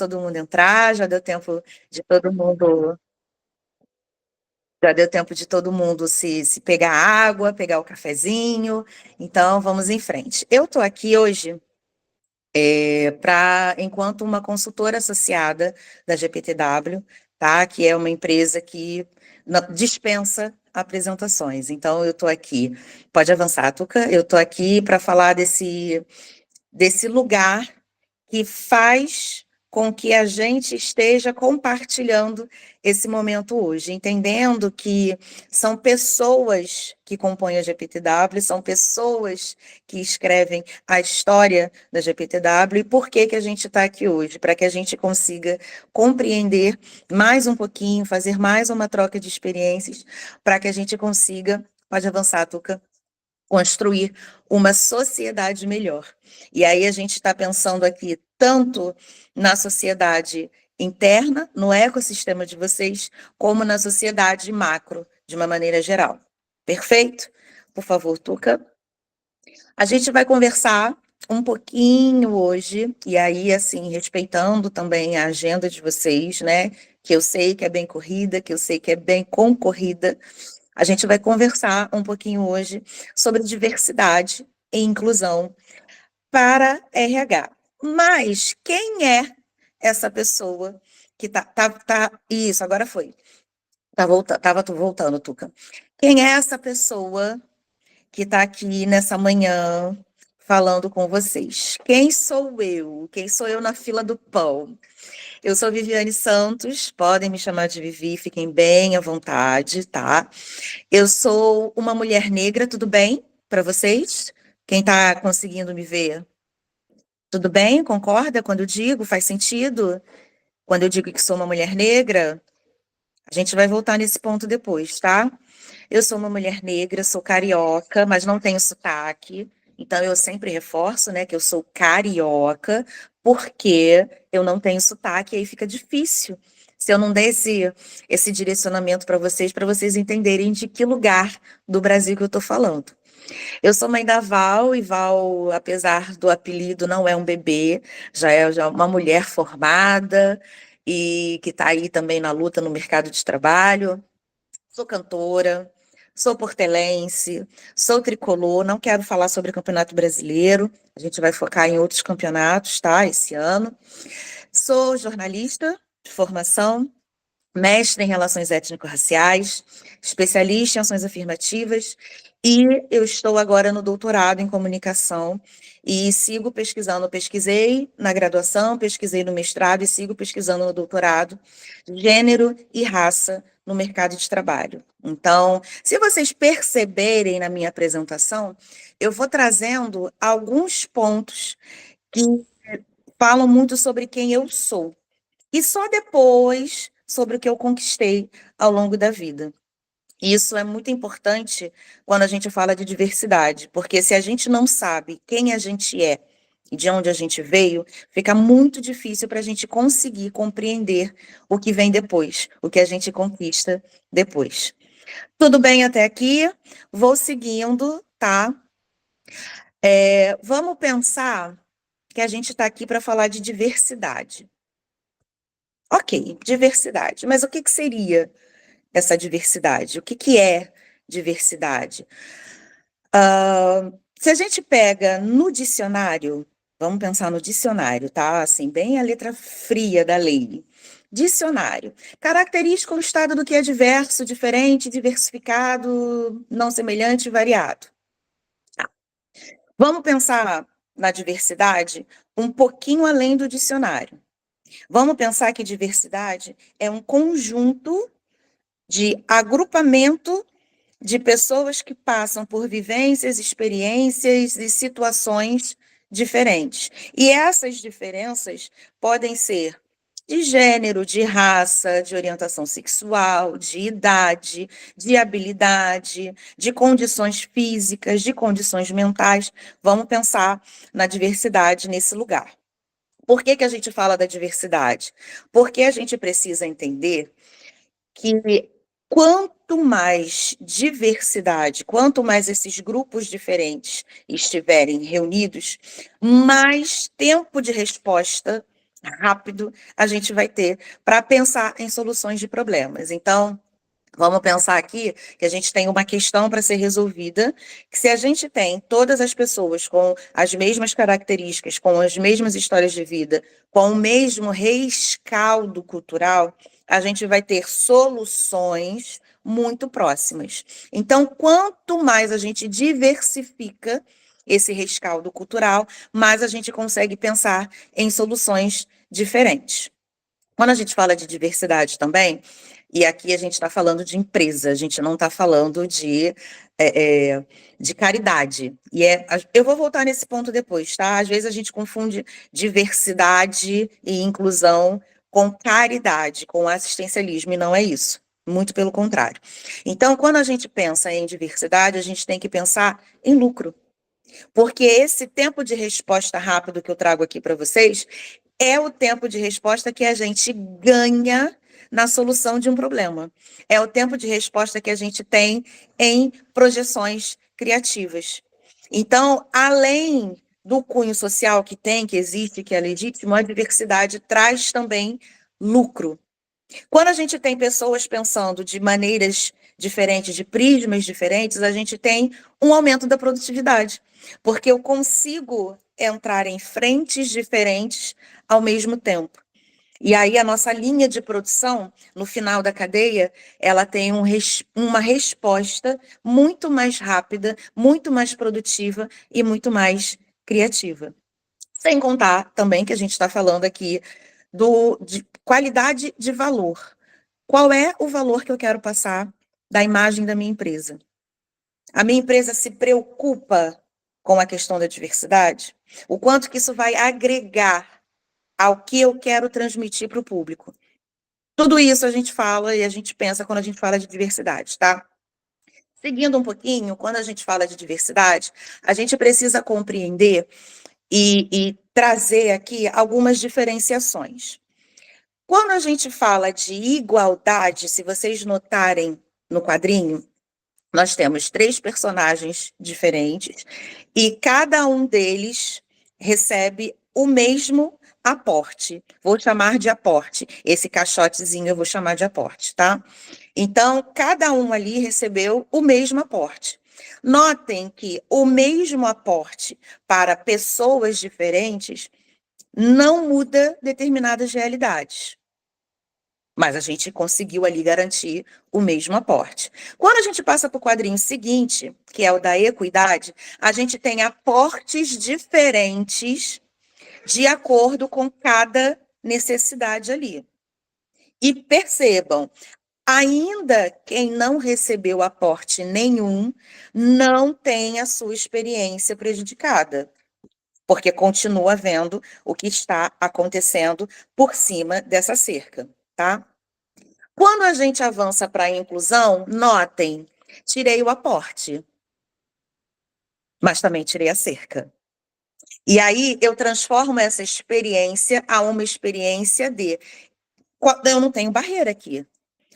todo mundo entrar, já deu tempo de todo mundo, já deu tempo de todo mundo se pegar água, pegar o cafezinho. Então, vamos em frente. Eu estou aqui hoje enquanto uma consultora associada da GPTW, tá? Que é uma empresa que dispensa apresentações. Então, eu estou aqui. Pode avançar, Tuca. Eu estou aqui para falar desse lugar que faz com que a gente esteja compartilhando esse momento hoje, entendendo que são pessoas que compõem a GPTW, são pessoas que escrevem a história da GPTW, e por que que a gente está aqui hoje? Para que a gente consiga compreender mais um pouquinho, fazer mais uma troca de experiências, para que a gente consiga, pode avançar, Tuca, construir uma sociedade melhor. E aí a gente está pensando aqui tanto na sociedade interna, no ecossistema de vocês, como na sociedade macro, de uma maneira geral. Perfeito? Por favor, Tuca. A gente vai conversar um pouquinho hoje, e aí, assim, respeitando também a agenda de vocês, né? Que eu sei que é bem corrida, que eu sei que é bem concorrida. A gente vai conversar um pouquinho hoje sobre diversidade e inclusão para RH. Mas quem é essa pessoa que isso, agora foi. Tava voltando, Tuca. Quem é essa pessoa que está aqui nessa manhã falando com vocês? Quem sou eu? Quem sou eu na fila do pão? Eu sou Viviane Santos, podem me chamar de Vivi, fiquem bem à vontade, tá? Eu sou uma mulher negra, tudo bem para vocês? Quem está conseguindo me ver? Tudo bem? Concorda quando eu digo? Faz sentido? Quando eu digo que sou uma mulher negra? A gente vai voltar nesse ponto depois, tá? Eu sou uma mulher negra, sou carioca, mas não tenho sotaque. Então eu sempre reforço, né, que eu sou carioca, porque eu não tenho sotaque, aí fica difícil. Se eu não der esse direcionamento para vocês entenderem de que lugar do Brasil que eu estou falando. Eu sou mãe da Val, e Val, apesar do apelido, não é um bebê, já é uma mulher formada e que está aí também na luta no mercado de trabalho. Sou cantora, sou portelense, sou tricolor, não quero falar sobre o Campeonato Brasileiro, a gente vai focar em outros campeonatos, tá, esse ano. Sou jornalista de formação, mestre em relações étnico-raciais, especialista em ações afirmativas, e eu estou agora no doutorado em comunicação e sigo pesquisando. Pesquisei na graduação, pesquisei no mestrado e sigo pesquisando no doutorado, gênero e raça no mercado de trabalho. Então, se vocês perceberem na minha apresentação, eu vou trazendo alguns pontos que falam muito sobre quem eu sou. E só depois sobre o que eu conquistei ao longo da vida. Isso é muito importante quando a gente fala de diversidade, porque se a gente não sabe quem a gente é e de onde a gente veio, fica muito difícil para a gente conseguir compreender o que vem depois, o que a gente conquista depois. Tudo bem até aqui? Vou seguindo, tá? Vamos pensar que a gente está aqui para falar de diversidade. Ok, diversidade. Mas o que que seria essa diversidade? O que que é diversidade? Se a gente pega no dicionário, vamos pensar no dicionário, tá? Assim, bem a letra fria da lei. Dicionário. Característica ou estado do que é diverso, diferente, diversificado, não semelhante, variado. Vamos pensar na diversidade um pouquinho além do dicionário. Vamos pensar que diversidade é um conjunto de agrupamento de pessoas que passam por vivências, experiências e situações diferentes. E essas diferenças podem ser de gênero, de raça, de orientação sexual, de idade, de habilidade, de condições físicas, de condições mentais. Vamos pensar na diversidade nesse lugar. Por que que a gente fala da diversidade? Porque a gente precisa entender que quanto mais diversidade, quanto mais esses grupos diferentes estiverem reunidos, mais tempo de resposta rápido a gente vai ter para pensar em soluções de problemas. Então, vamos pensar aqui que a gente tem uma questão para ser resolvida, que se a gente tem todas as pessoas com as mesmas características, com as mesmas histórias de vida, com o mesmo rescaldo cultural, a gente vai ter soluções muito próximas. Então, quanto mais a gente diversifica esse rescaldo cultural, mais a gente consegue pensar em soluções diferentes. Quando a gente fala de diversidade também, e aqui a gente está falando de empresa, a gente não está falando de caridade. Eu vou voltar nesse ponto depois, tá? Às vezes a gente confunde diversidade e inclusão com caridade, com assistencialismo, e não é isso. Muito pelo contrário. Então, quando a gente pensa em diversidade, a gente tem que pensar em lucro. Porque esse tempo de resposta rápido que eu trago aqui para vocês é o tempo de resposta que a gente ganha na solução de um problema. É o tempo de resposta que a gente tem em projeções criativas. Então, além do cunho social que tem, que existe, que é legítimo, a diversidade traz também lucro. Quando a gente tem pessoas pensando de maneiras diferentes, de prismas diferentes, a gente tem um aumento da produtividade, porque eu consigo entrar em frentes diferentes ao mesmo tempo. E aí a nossa linha de produção, no final da cadeia, ela tem uma resposta muito mais rápida, muito mais produtiva e muito mais criativa. Sem contar também que a gente está falando aqui de qualidade de valor. Qual é o valor que eu quero passar da imagem da minha empresa? A minha empresa se preocupa com a questão da diversidade? O quanto que isso vai agregar ao que eu quero transmitir para o público? Tudo isso a gente fala e a gente pensa quando a gente fala de diversidade, tá? Seguindo um pouquinho, quando a gente fala de diversidade, a gente precisa compreender e trazer aqui algumas diferenciações. Quando a gente fala de igualdade, se vocês notarem no quadrinho, nós temos três personagens diferentes e cada um deles recebe o mesmo aporte. Vou chamar de aporte. Esse caixotezinho eu vou chamar de aporte, tá? Então, cada um ali recebeu o mesmo aporte. Notem que o mesmo aporte para pessoas diferentes não muda determinadas realidades. Mas a gente conseguiu ali garantir o mesmo aporte. Quando a gente passa para o quadrinho seguinte, que é o da equidade, a gente tem aportes diferentes de acordo com cada necessidade ali. E percebam, ainda quem não recebeu aporte nenhum, não tem a sua experiência prejudicada, porque continua vendo o que está acontecendo por cima dessa cerca, tá? Quando a gente avança para a inclusão, notem, tirei o aporte, mas também tirei a cerca. E aí eu transformo essa experiência a uma experiência de eu não tenho barreira aqui.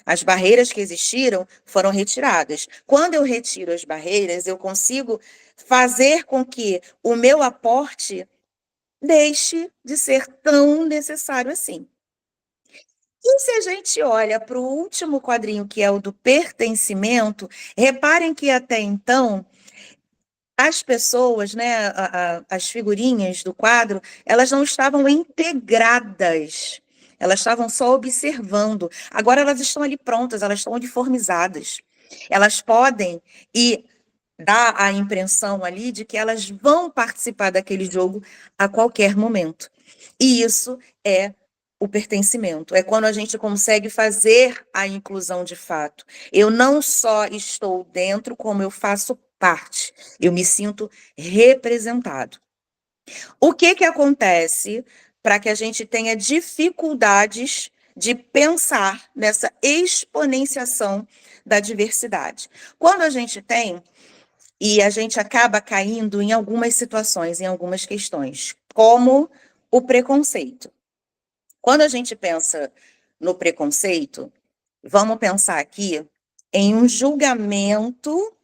As barreiras que existiram foram retiradas. Quando eu retiro as barreiras, eu consigo fazer com que o meu aporte deixe de ser tão necessário assim. E se a gente olha para o último quadrinho, que é o do pertencimento, reparem que até então as pessoas, né, as figurinhas do quadro, elas não estavam integradas, elas estavam só observando. Agora elas estão ali prontas, elas estão uniformizadas. Elas podem e dá a impressão ali de que elas vão participar daquele jogo a qualquer momento. E isso é o pertencimento, é quando a gente consegue fazer a inclusão de fato. Eu não só estou dentro, como eu faço parte. Eu me sinto representado. O que que acontece para que a gente tenha dificuldades de pensar nessa exponenciação da diversidade? Quando a gente tem e a gente acaba caindo em algumas situações, em algumas questões, como o preconceito. Quando a gente pensa no preconceito, vamos pensar aqui em um julgamento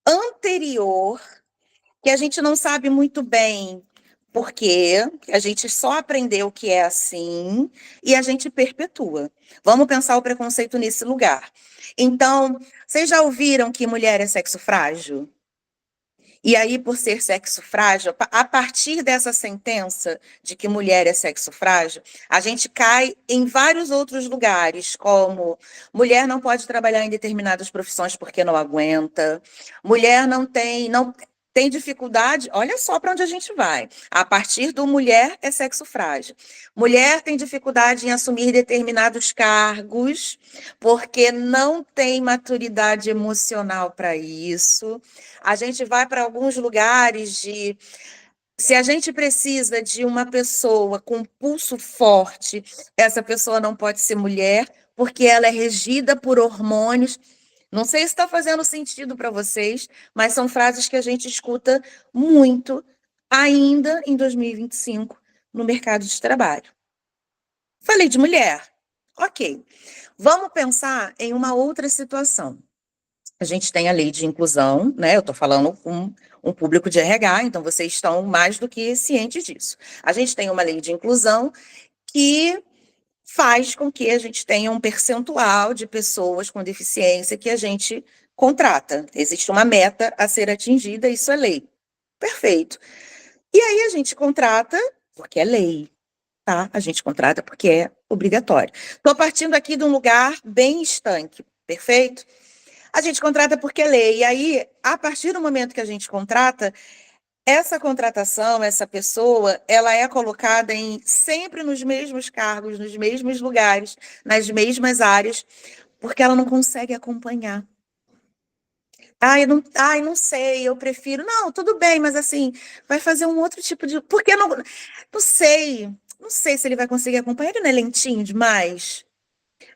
anterior, que a gente não sabe muito bem Porque a gente só aprendeu que é assim e a gente perpetua. Vamos pensar o preconceito nesse lugar. Então, vocês já ouviram que mulher é sexo frágil? E aí, por ser sexo frágil, a partir dessa sentença de que mulher é sexo frágil, a gente cai em vários outros lugares, como mulher não pode trabalhar em determinadas profissões porque não aguenta, mulher não tem dificuldade, olha só para onde a gente vai. A partir do mulher é sexo frágil. Mulher tem dificuldade em assumir determinados cargos porque não tem maturidade emocional para isso. A gente vai para alguns lugares de. Se a gente precisa de uma pessoa com pulso forte, essa pessoa não pode ser mulher, porque ela é regida por hormônios. Não sei se está fazendo sentido para vocês, mas são frases que a gente escuta muito ainda em 2025 no mercado de trabalho. Falei de mulher. Ok. Vamos pensar em uma outra situação. A gente tem a lei de inclusão, né? Eu estou falando com um público de RH, então vocês estão mais do que cientes disso. A gente tem uma lei de inclusão que faz com que a gente tenha um percentual de pessoas com deficiência que a gente contrata. Existe uma meta a ser atingida, isso é lei. Perfeito. E aí a gente contrata porque é lei, tá? A gente contrata porque é obrigatório. Estou partindo aqui de um lugar bem estanque, perfeito? A gente contrata porque é lei. E aí, a partir do momento que a gente contrata, essa contratação, essa pessoa, ela é colocada sempre nos mesmos cargos, nos mesmos lugares, nas mesmas áreas, porque ela não consegue acompanhar. Não sei, eu prefiro. Não, tudo bem, mas assim, vai fazer um outro tipo de. Porque não sei. Não sei se ele vai conseguir acompanhar, ele não é lentinho demais.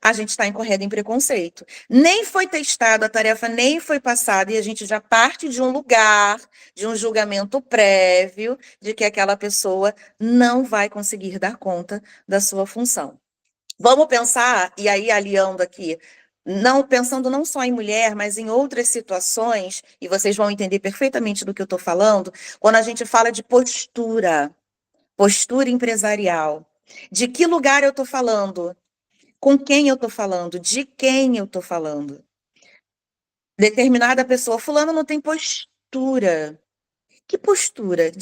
A gente está incorrendo em preconceito. Nem foi testado, a tarefa nem foi passada, e a gente já parte de um lugar, de um julgamento prévio, de que aquela pessoa não vai conseguir dar conta da sua função. Vamos pensar, e aí aliando aqui, não pensando não só em mulher, mas em outras situações, e vocês vão entender perfeitamente do que eu estou falando, quando a gente fala de postura empresarial. De que lugar eu estou falando? Com quem eu estou falando, de quem eu estou falando. Determinada pessoa, fulano não tem postura. Que postura?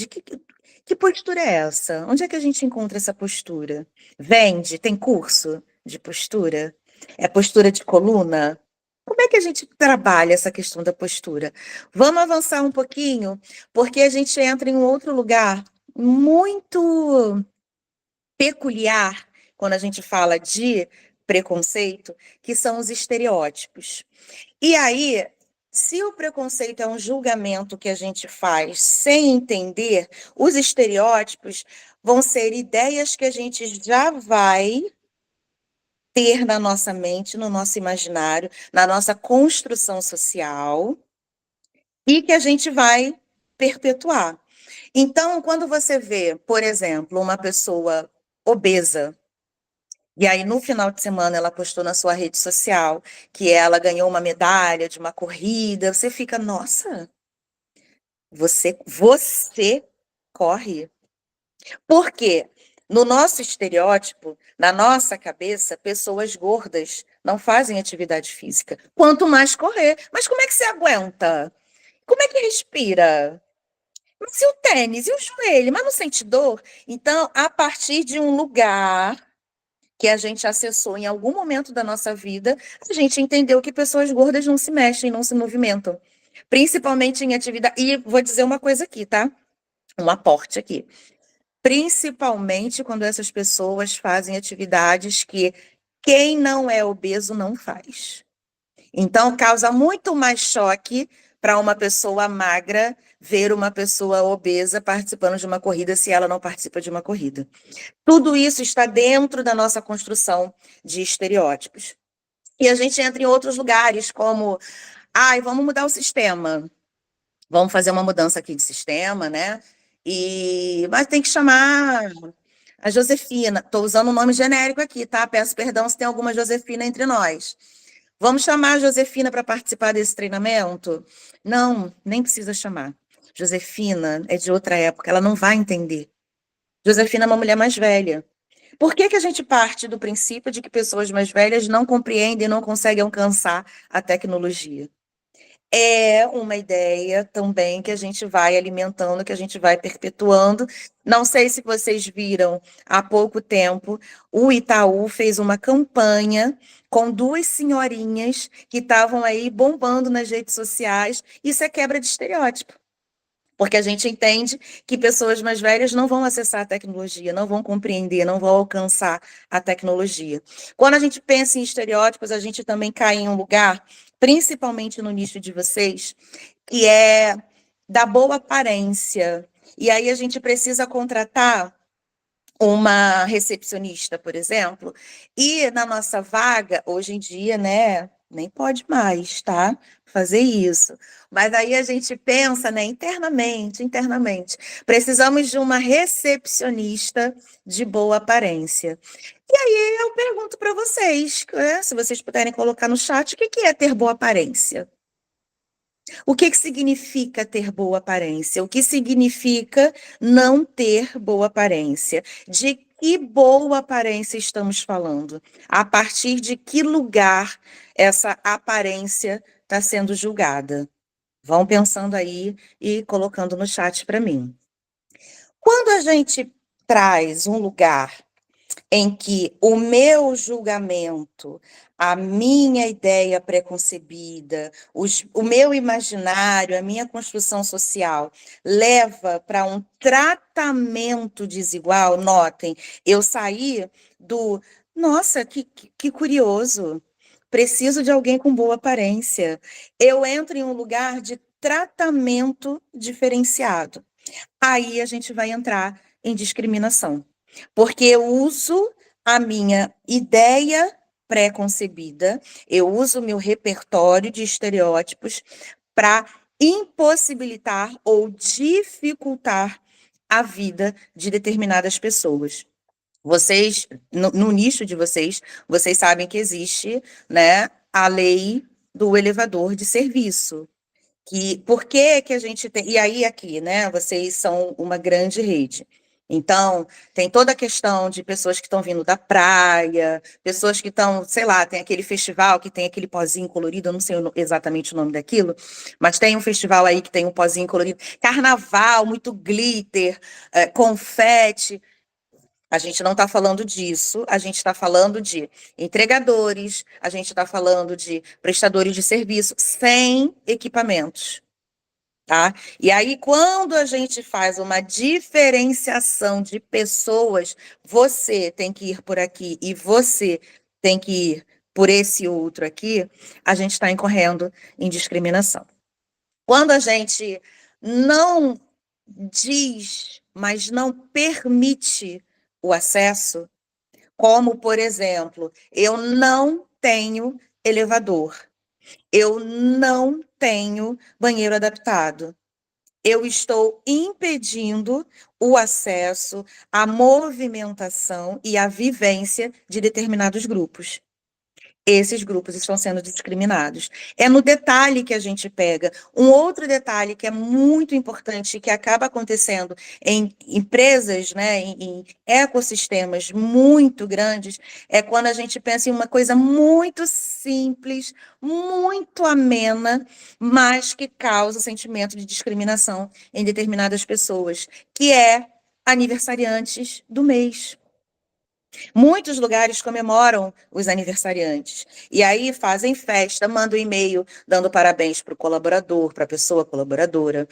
Que postura é essa? Onde é que a gente encontra essa postura? Vende? Tem curso de postura? É postura de coluna? Como é que a gente trabalha essa questão da postura? Vamos avançar um pouquinho, porque a gente entra em um outro lugar muito peculiar quando a gente fala de preconceito, que são os estereótipos. E aí, se o preconceito é um julgamento que a gente faz sem entender, os estereótipos vão ser ideias que a gente já vai ter na nossa mente, no nosso imaginário, na nossa construção social, e que a gente vai perpetuar. Então, quando você vê, por exemplo, uma pessoa obesa, e aí no final de semana ela postou na sua rede social que ela ganhou uma medalha de uma corrida, você fica, nossa, você corre. Por quê? No nosso estereótipo, na nossa cabeça, pessoas gordas não fazem atividade física. Quanto mais correr. Mas como é que você aguenta? Como é que respira? Mas e o tênis? E o joelho? Mas não sente dor? Então, a partir de um lugar que a gente acessou em algum momento da nossa vida, a gente entendeu que pessoas gordas não se mexem, não se movimentam. Principalmente em atividade. E vou dizer uma coisa aqui, tá? Um aporte aqui. Principalmente quando essas pessoas fazem atividades que quem não é obeso não faz. Então, causa muito mais choque para uma pessoa magra ver uma pessoa obesa participando de uma corrida se ela não participa de uma corrida. Tudo isso está dentro da nossa construção de estereótipos. E a gente entra em outros lugares, como, vamos mudar o sistema. Vamos fazer uma mudança aqui de sistema, né? Mas tem que chamar a Josefina. Estou usando um nome genérico aqui, tá? Peço perdão se tem alguma Josefina entre nós. Vamos chamar a Josefina para participar desse treinamento? Não, nem precisa chamar. Josefina é de outra época, ela não vai entender. Josefina é uma mulher mais velha. Por que que a gente parte do princípio de que pessoas mais velhas não compreendem, não conseguem alcançar a tecnologia? É uma ideia também que a gente vai alimentando, que a gente vai perpetuando. Não sei se vocês viram, há pouco tempo, o Itaú fez uma campanha com duas senhorinhas que estavam aí bombando nas redes sociais. Isso é quebra de estereótipo. Porque a gente entende que pessoas mais velhas não vão acessar a tecnologia, não vão compreender, não vão alcançar a tecnologia. Quando a gente pensa em estereótipos, a gente também cai em um lugar, principalmente no nicho de vocês, que é da boa aparência. E aí a gente precisa contratar uma recepcionista, por exemplo, e na nossa vaga, hoje em dia, né, nem pode mais, tá? Fazer isso. Mas aí a gente pensa, né, internamente, precisamos de uma recepcionista de boa aparência. E aí eu pergunto para vocês, né, se vocês puderem colocar no chat, o que que é ter boa aparência? O que que significa ter boa aparência? O que significa não ter boa aparência? De que boa aparência estamos falando? A partir de que lugar essa aparência está sendo julgada? Vão pensando aí e colocando no chat para mim. Quando a gente traz um lugar em que o meu julgamento, a minha ideia preconcebida, o meu imaginário, a minha construção social leva para um tratamento desigual, notem, eu saí do, nossa, que curioso, preciso de alguém com boa aparência. Eu entro em um lugar de tratamento diferenciado. Aí a gente vai entrar em discriminação, porque eu uso a minha ideia pré-concebida, eu uso o meu repertório de estereótipos para impossibilitar ou dificultar a vida de determinadas pessoas. Vocês, no nicho de vocês, vocês sabem que existe, né, a lei do elevador de serviço. Que, por que que a gente tem. E aí, aqui, né? Vocês são uma grande rede. Então, tem toda a questão de pessoas que estão vindo da praia, pessoas que estão, sei lá, tem aquele festival que tem aquele pozinho colorido, eu não sei exatamente o nome daquilo, mas tem um festival aí que tem um pozinho colorido. Carnaval, muito glitter, confete. A gente não está falando disso, a gente está falando de entregadores, a gente está falando de prestadores de serviço sem equipamentos. Tá? E aí, quando a gente faz uma diferenciação de pessoas, você tem que ir por aqui e você tem que ir por esse outro aqui, a gente está incorrendo em discriminação. Quando a gente não diz, mas não permite o acesso, como, por exemplo, eu não tenho elevador, eu não tenho banheiro adaptado. Eu estou impedindo o acesso, a movimentação e a vivência de determinados grupos. Esses grupos estão sendo discriminados. É no detalhe que a gente pega. Um outro detalhe que é muito importante e que acaba acontecendo em empresas, né, em ecossistemas muito grandes, é quando a gente pensa em uma coisa muito simples, muito amena, mas que causa sentimento de discriminação em determinadas pessoas, que é aniversariantes do mês. Muitos lugares comemoram os aniversariantes. E aí fazem festa, mandam um e-mail dando parabéns para o colaborador, para a pessoa colaboradora.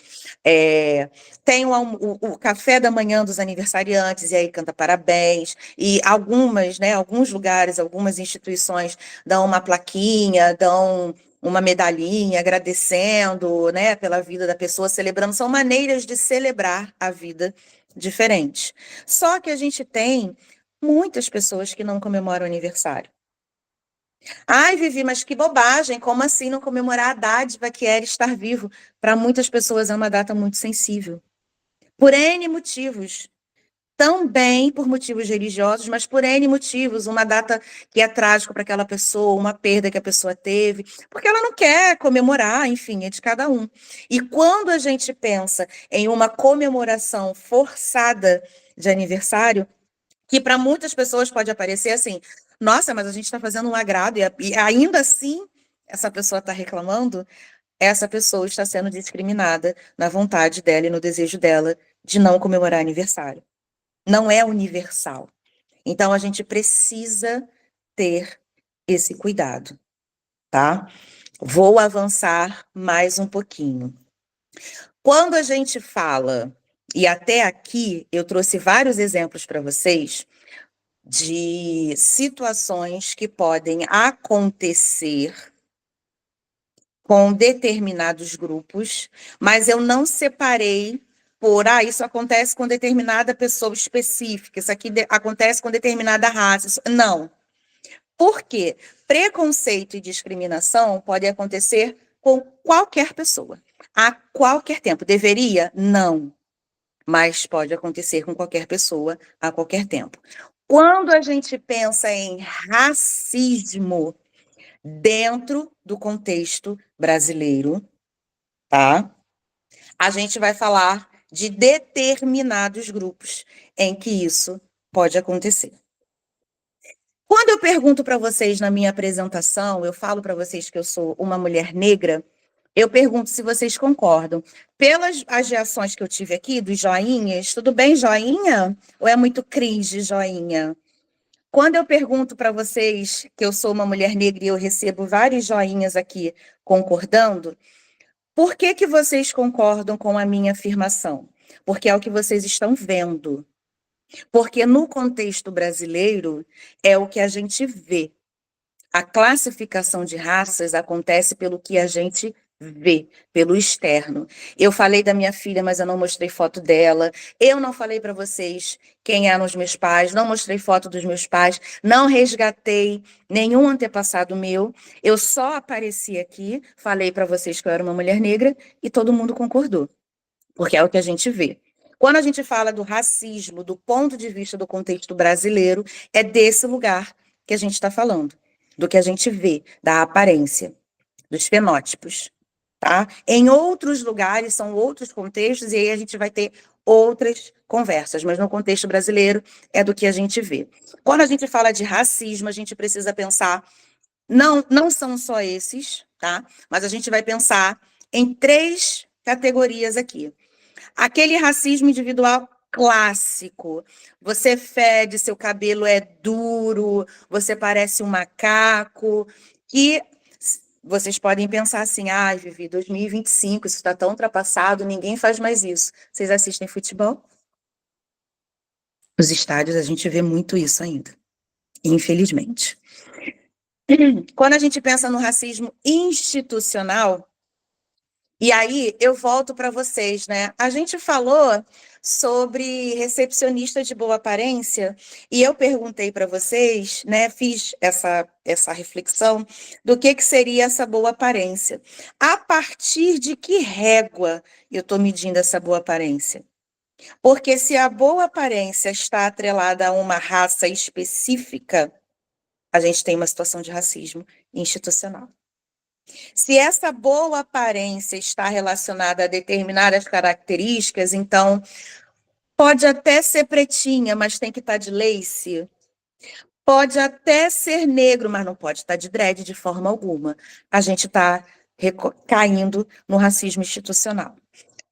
Tem o café da manhã dos aniversariantes, e aí canta parabéns. E algumas, né, alguns lugares, algumas instituições dão uma plaquinha, dão uma medalhinha agradecendo, né, pela vida da pessoa, celebrando. São maneiras de celebrar a vida diferentes. Só que a gente tem muitas pessoas que não comemoram aniversário. Ai, Vivi, mas que bobagem! Como assim não comemorar a dádiva que era estar vivo? Para muitas pessoas é uma data muito sensível. Por N motivos. Também por motivos religiosos, mas por N motivos. Uma data que é trágica para aquela pessoa, uma perda que a pessoa teve, porque ela não quer comemorar, enfim, é de cada um. E quando a gente pensa em uma comemoração forçada, de aniversário, que para muitas pessoas pode aparecer assim, nossa, mas a gente está fazendo um agrado e ainda assim essa pessoa está reclamando, essa pessoa está sendo discriminada na vontade dela e no desejo dela de não comemorar aniversário. Não é universal. Então a gente precisa ter esse cuidado, tá? Vou avançar mais um pouquinho. Quando a gente fala, e até aqui eu trouxe vários exemplos para vocês de situações que podem acontecer com determinados grupos, mas eu não separei isso acontece com determinada pessoa específica, isso aqui acontece com determinada raça. Não. Por quê? Preconceito e discriminação podem acontecer com qualquer pessoa, a qualquer tempo. Deveria? Não. Mas pode acontecer com qualquer pessoa, a qualquer tempo. Quando a gente pensa em racismo dentro do contexto brasileiro, tá? A gente vai falar de determinados grupos em que isso pode acontecer. Quando eu pergunto para vocês na minha apresentação, eu falo para vocês que eu sou uma mulher negra, eu pergunto se vocês concordam. Pelas as reações que eu tive aqui, dos joinhas, tudo bem, joinha? Ou é muito cringe, joinha? Quando eu pergunto para vocês que eu sou uma mulher negra e eu recebo vários joinhas aqui concordando, por que que vocês concordam com a minha afirmação? Porque é o que vocês estão vendo. Porque no contexto brasileiro é o que a gente vê. A classificação de raças acontece pelo que a gente vê, pelo externo. Eu falei da minha filha, mas eu não mostrei foto dela. Eu não falei para vocês quem eram os meus pais, não mostrei foto dos meus pais, não resgatei nenhum antepassado meu. Eu só apareci aqui, falei para vocês que eu era uma mulher negra e todo mundo concordou, porque é o que a gente vê. Quando a gente fala do racismo, do ponto de vista do contexto brasileiro, é desse lugar que a gente está falando, do que a gente vê, da aparência, dos fenótipos, tá? Em outros lugares são outros contextos e aí a gente vai ter outras conversas, mas no contexto brasileiro é do que a gente vê. Quando a gente fala de racismo, a gente precisa pensar, não são só esses, tá? Mas a gente vai pensar em três categorias aqui. Aquele racismo individual clássico. Você fede, seu cabelo é duro, você parece um macaco. E vocês podem pensar assim, Vivi, 2025, isso está tão ultrapassado, ninguém faz mais isso. Vocês assistem futebol? Nos estádios a gente vê muito isso ainda, infelizmente. Quando a gente pensa no racismo institucional, e aí eu volto para vocês, né? A gente falou sobre recepcionista de boa aparência e eu perguntei para vocês, né? Fiz essa reflexão do que seria essa boa aparência. A partir de que régua eu estou medindo essa boa aparência? Porque se a boa aparência está atrelada a uma raça específica, a gente tem uma situação de racismo institucional. Se essa boa aparência está relacionada a determinadas características, então pode até ser pretinha, mas tem que estar de lace. Pode até ser negro, mas não pode estar de dread de forma alguma. A gente está caindo no racismo institucional.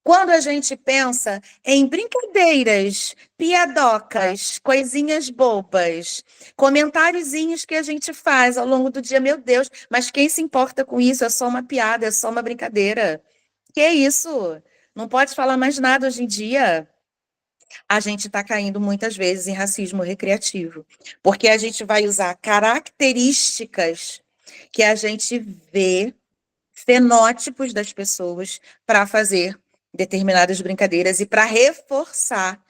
Quando a gente pensa em brincadeiras, piadocas, coisinhas bobas, comentáriozinhos que a gente faz ao longo do dia, meu Deus, mas quem se importa com isso? É só uma piada, é só uma brincadeira. Que isso? Não pode falar mais nada hoje em dia. A gente está caindo muitas vezes em racismo recreativo, porque a gente vai usar características que a gente vê fenótipos das pessoas para fazer determinadas brincadeiras e para reforçar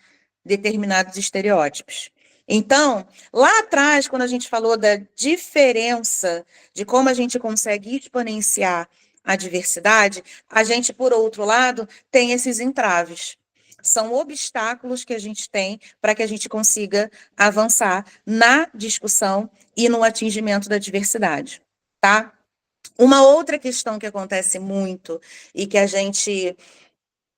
determinados estereótipos. Então, lá atrás, quando a gente falou da diferença de como a gente consegue exponenciar a diversidade, a gente, por outro lado, tem esses entraves. São obstáculos que a gente tem para que a gente consiga avançar na discussão e no atingimento da diversidade, tá? Uma outra questão que acontece muito e que a gente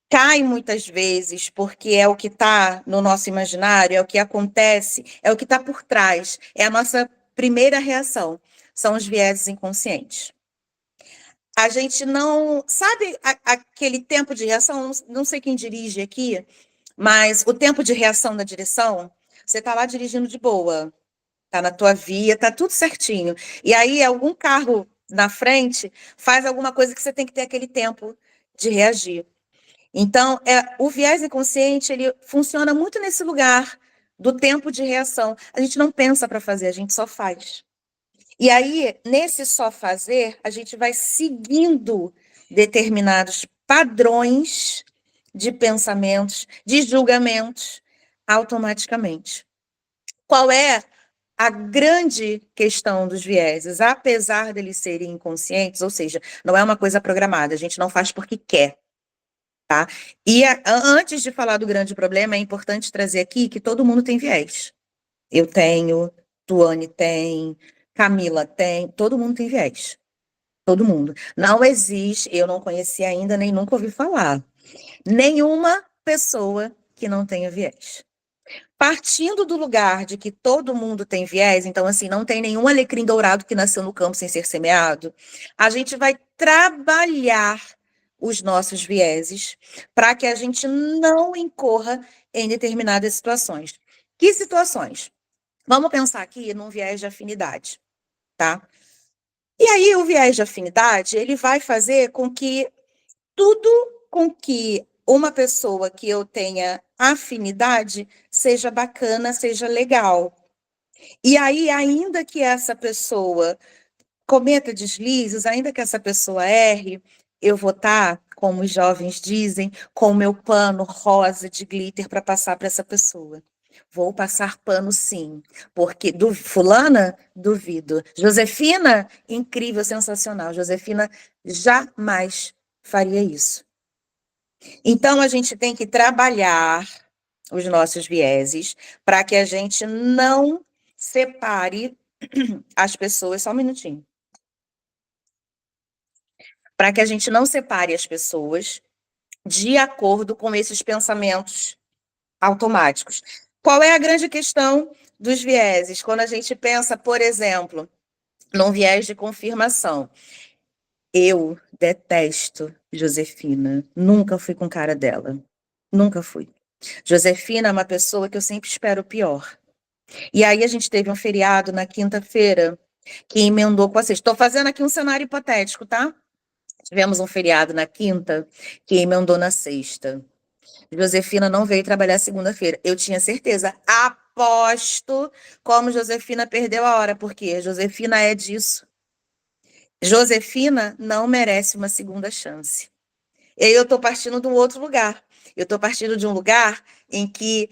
cai muitas vezes porque é o que está no nosso imaginário, é o que acontece, é o que está por trás, é a nossa primeira reação, são os vieses inconscientes. A gente não. Sabe aquele tempo de reação? Não sei quem dirige aqui, mas o tempo de reação da direção, você está lá dirigindo de boa, tá na tua via, tá tudo certinho. E aí algum carro na frente faz alguma coisa que você tem que ter aquele tempo de reagir. Então, o viés inconsciente, ele funciona muito nesse lugar do tempo de reação. A gente não pensa para fazer, a gente só faz. E aí, nesse só fazer, a gente vai seguindo determinados padrões de pensamentos, de julgamentos, automaticamente. Qual é a grande questão dos vieses? Apesar deles serem inconscientes, ou seja, não é uma coisa programada, a gente não faz porque quer. Tá? E antes de falar do grande problema, é importante trazer aqui que todo mundo tem viés. Eu tenho, Tuane tem, Camila tem, todo mundo tem viés. Todo mundo. Não existe, eu não conheci ainda, nem nunca ouvi falar, nenhuma pessoa que não tenha viés. Partindo do lugar de que todo mundo tem viés, então, assim, não tem nenhum alecrim dourado que nasceu no campo sem ser semeado, a gente vai trabalhar os nossos vieses para que a gente não incorra em determinadas situações. Que situações? Vamos pensar aqui num viés de afinidade, tá? E aí, o viés de afinidade, ele vai fazer com que tudo com que uma pessoa que eu tenha afinidade seja bacana, seja legal. E aí, ainda que essa pessoa cometa deslizes, ainda que essa pessoa erre, eu vou estar, como os jovens dizem, com o meu pano rosa de glitter para passar para essa pessoa. Vou passar pano sim, porque do fulana, duvido. Josefina, incrível, sensacional. Josefina jamais faria isso. Então, a gente tem que trabalhar os nossos vieses para que a gente não separe as pessoas. Só um minutinho. Para que a gente não separe as pessoas de acordo com esses pensamentos automáticos. Qual é a grande questão dos vieses? Quando a gente pensa, por exemplo, num viés de confirmação. Eu detesto Josefina. Nunca fui com cara dela. Nunca fui. Josefina é uma pessoa que eu sempre espero o pior. E aí a gente teve um feriado na quinta-feira que emendou com a sexta. Estou fazendo aqui um cenário hipotético, tá? Tivemos um feriado na quinta que emendou na sexta. Josefina não veio trabalhar segunda-feira. Eu tinha certeza. Aposto como Josefina perdeu a hora, porque Josefina é disso. Josefina não merece uma segunda chance. E aí eu estou partindo de um outro lugar. Eu estou partindo de um lugar em que,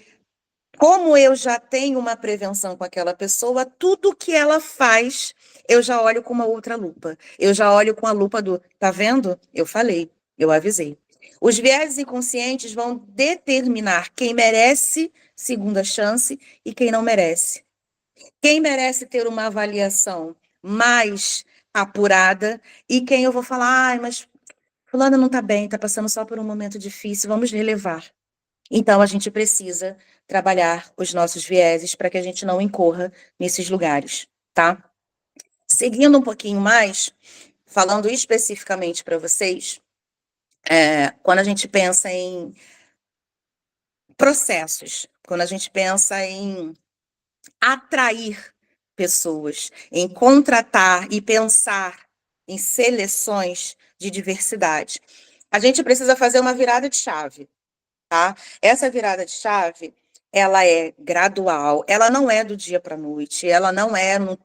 como eu já tenho uma prevenção com aquela pessoa, tudo que ela faz, eu já olho com uma outra lupa. Eu já olho com a lupa do, tá vendo? Eu falei, eu avisei. Os viéses inconscientes vão determinar quem merece segunda chance e quem não merece. Quem merece ter uma avaliação mais apurada e quem eu vou falar, ai, mas fulana não está bem, está passando só por um momento difícil, vamos relevar. Então, a gente precisa trabalhar os nossos vieses para que a gente não incorra nesses lugares, tá? Seguindo um pouquinho mais, falando especificamente para vocês, quando a gente pensa em processos, quando a gente pensa em atrair pessoas, em contratar e pensar em seleções de diversidade, a gente precisa fazer uma virada de chave. Tá? Essa virada de chave, ela é gradual, ela não é do dia para a noite, ela não é no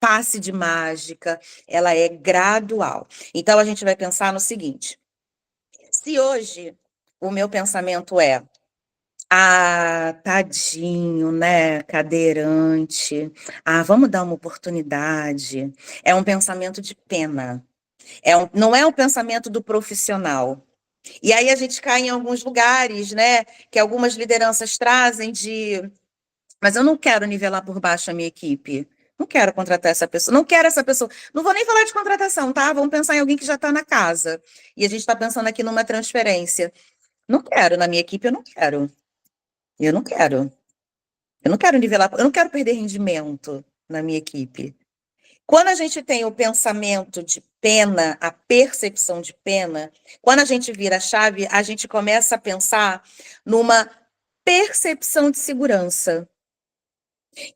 passe de mágica, ela é gradual. Então, a gente vai pensar no seguinte: se hoje o meu pensamento é, ah, tadinho, né, cadeirante, ah, vamos dar uma oportunidade, é um pensamento de pena, não é um pensamento do profissional. E aí a gente cai em alguns lugares, né, que algumas lideranças trazem de, mas eu não quero nivelar por baixo a minha equipe. Não quero contratar essa pessoa, não quero essa pessoa. Não vou nem falar de contratação, tá? Vamos pensar em alguém que já está na casa. E a gente está pensando aqui numa transferência. Não quero, na minha equipe eu não quero. Eu não quero. Eu não quero nivelar, eu não quero perder rendimento na minha equipe. Quando a gente tem o pensamento de pena, a percepção de pena, quando a gente vira a chave, a gente começa a pensar numa percepção de segurança.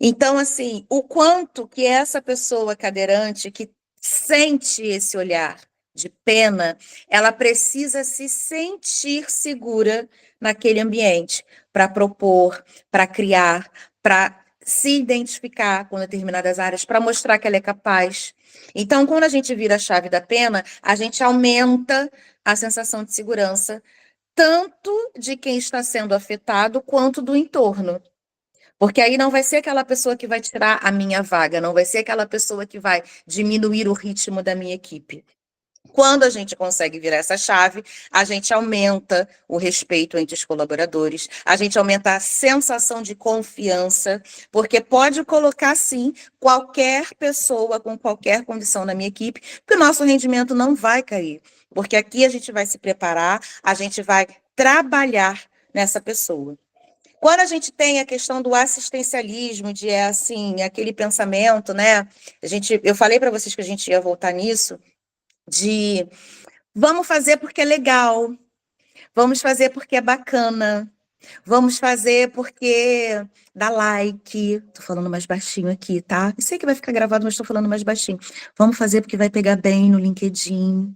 Então, assim, o quanto que essa pessoa cadeirante que sente esse olhar de pena, ela precisa se sentir segura naquele ambiente para propor, para criar, para se identificar com determinadas áreas, para mostrar que ela é capaz. Então, quando a gente vira a chave da pena, a gente aumenta a sensação de segurança, tanto de quem está sendo afetado quanto do entorno. Porque aí não vai ser aquela pessoa que vai tirar a minha vaga, não vai ser aquela pessoa que vai diminuir o ritmo da minha equipe. Quando a gente consegue virar essa chave, a gente aumenta o respeito entre os colaboradores, a gente aumenta a sensação de confiança, porque pode colocar, sim, qualquer pessoa com qualquer condição na minha equipe, que o nosso rendimento não vai cair. Porque aqui a gente vai se preparar, a gente vai trabalhar nessa pessoa. Quando a gente tem a questão do assistencialismo, de assim, aquele pensamento, né? Eu falei para vocês que a gente ia voltar nisso, de vamos fazer porque é legal, vamos fazer porque é bacana, vamos fazer porque dá like. Tô falando mais baixinho aqui, tá? Eu sei que vai ficar gravado, mas estou falando mais baixinho. Vamos fazer porque vai pegar bem no LinkedIn.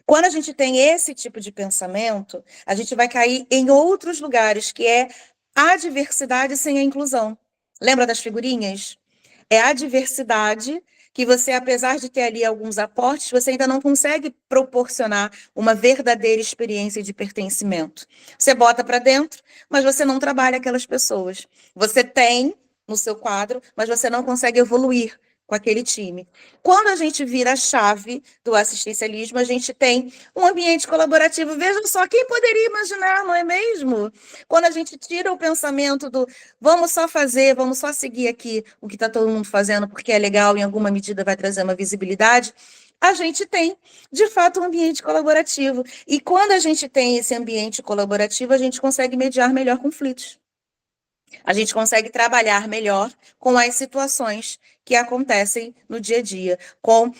Quando a gente tem esse tipo de pensamento, a gente vai cair em outros lugares, que é a diversidade sem a inclusão. Lembra das figurinhas? É a diversidade que você, apesar de ter ali alguns aportes, você ainda não consegue proporcionar uma verdadeira experiência de pertencimento. Você bota para dentro, mas você não trabalha aquelas pessoas. Você tem no seu quadro, mas você não consegue evoluir com aquele time. Quando a gente vira a chave do assistencialismo, a gente tem um ambiente colaborativo. Vejam só, quem poderia imaginar, não é mesmo? Quando a gente tira o pensamento do vamos só fazer, vamos só seguir aqui o que está todo mundo fazendo, porque é legal, em alguma medida vai trazer uma visibilidade, a gente tem, de fato, um ambiente colaborativo. E quando a gente tem esse ambiente colaborativo, a gente consegue mediar melhor conflitos. A gente consegue trabalhar melhor com as situações que acontecem no dia a dia, com